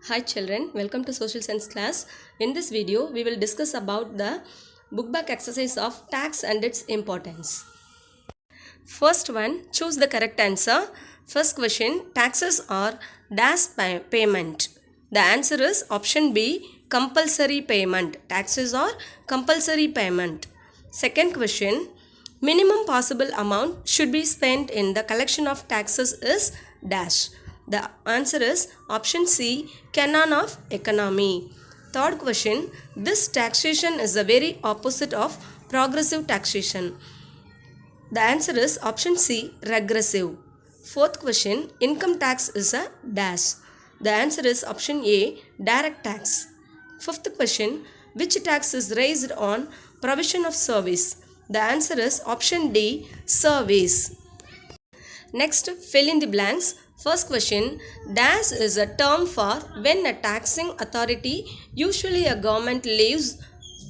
Hi children, welcome to social science class. In this video, we will discuss about the book back exercise of tax and its importance. First one, choose the correct answer. First question, taxes are dash payment. The answer is option B, compulsory payment. Taxes are compulsory payment. Second question, minimum possible amount should be spent in the collection of taxes is dash. The answer is option C, canon of economy. Third question, this taxation is the very opposite of progressive taxation. The answer is option C, regressive. Fourth question, income tax is a dash. The answer is option A, direct tax. Fifth question, which tax is raised on provision of service? The answer is option D, service. Next, fill in the blanks. First question, dash is a term for when a taxing authority, usually a government, levies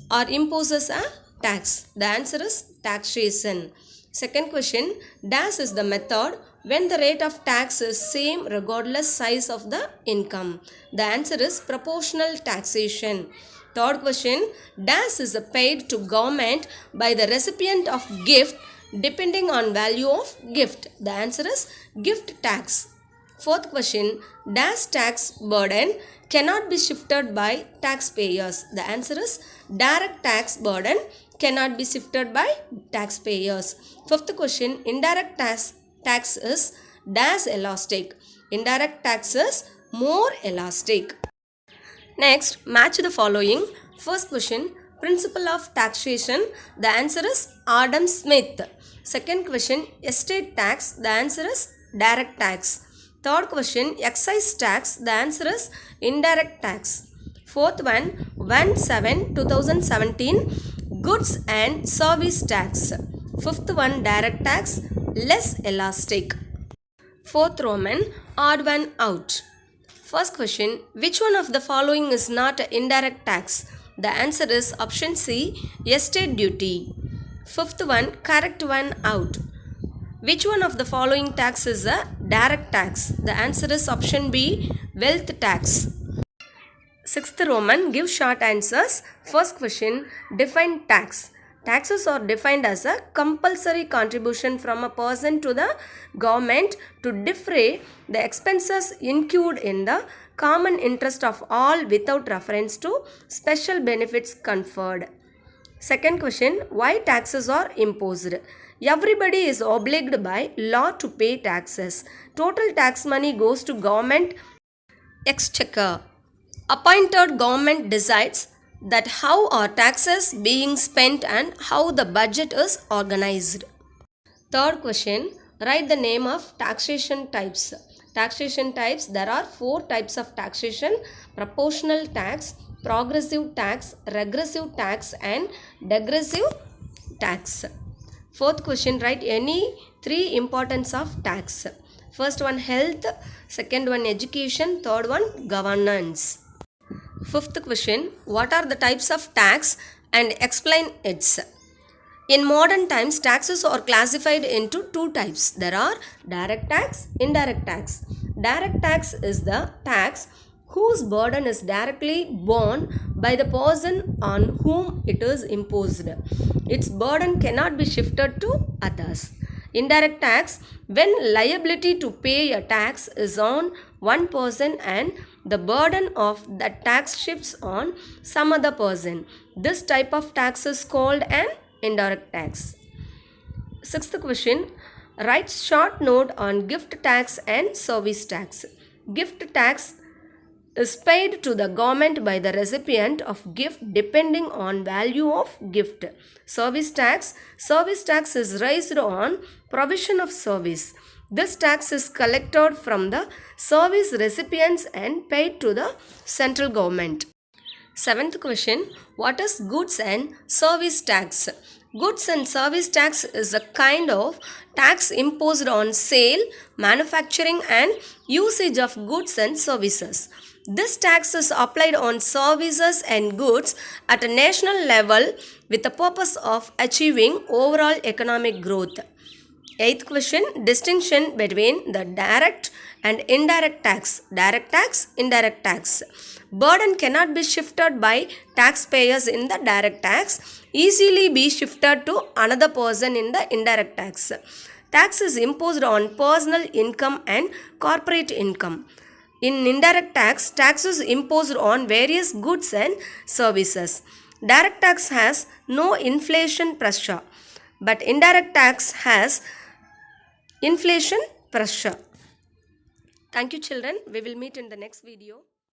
or imposes a tax. The answer is taxation. Second question, dash is the method when the rate of tax is same regardless size of the income. The answer is proportional taxation. Third question, dash is paid to government by the recipient of gift depending on value of gift. The answer is gift tax. Fourth question, dash tax burden cannot be shifted by taxpayers. The answer is direct tax burden cannot be shifted by taxpayers. Fifth question, indirect tax is dash elastic. Indirect tax is more elastic. Next, match the following. First question, principle of taxation. The answer is Adam Smith. Second question, estate tax. The answer is direct tax. Third question, excise tax. The answer is indirect tax. Fourth one, 1/7/2017, goods and service tax. Fifth one, direct tax, less elastic. Fourth Roman, odd one out. First question, which one of the following is not indirect tax? The answer is option C, estate duty. Fifth one, correct one out. Which one of the following tax is a direct tax? The answer is option B, wealth tax. Sixth Roman, give short answers. First question, define tax. Taxes are defined as a compulsory contribution from a person to the government to defray the expenses incurred in the common interest of all without reference to special benefits conferred. Second question, why taxes are imposed? Everybody is obliged by law to pay taxes. Total tax money goes to government exchequer. Appointed government decides that how are taxes being spent and how the budget is organized. Third question, write the name of taxation types. Taxation types, there are 4 types of taxation: proportional tax, progressive tax, regressive tax and degressive tax. Fourth question, write any 3 importance of tax. First one, health. Second one, education. Third one, governance. Fifth question, what are the types of tax and explain its. In modern times, taxes are classified into 2 types. There are direct tax, indirect tax. Direct tax is the tax whose burden is directly borne by the person on whom it is imposed. Its burden cannot be shifted to others. Indirect tax, when liability to pay a tax is on one person and the burden of that tax shifts on some other person. This type of tax is called an indirect tax. Sixth question, write short note on gift tax and service tax. Gift tax is paid to the government by the recipient of gift depending on value of gift. Service tax is raised on provision of service. This tax is collected from the service recipients and paid to the central government. Seventh question, what is goods and service tax? Goods and service tax is a kind of tax imposed on sale, manufacturing and usage of goods and services. This tax is applied on services and goods at a national level with the purpose of achieving overall economic growth. Eighth question, distinction between the direct and indirect tax. Direct tax, indirect tax. Burden cannot be shifted by taxpayers in the direct tax, easily be shifted to another person in the indirect tax. Tax is imposed on personal income and corporate income. In indirect tax, taxes imposed on various goods and services. Direct tax has no inflation pressure, but indirect tax has inflation pressure. Thank you children. We will meet in the next video.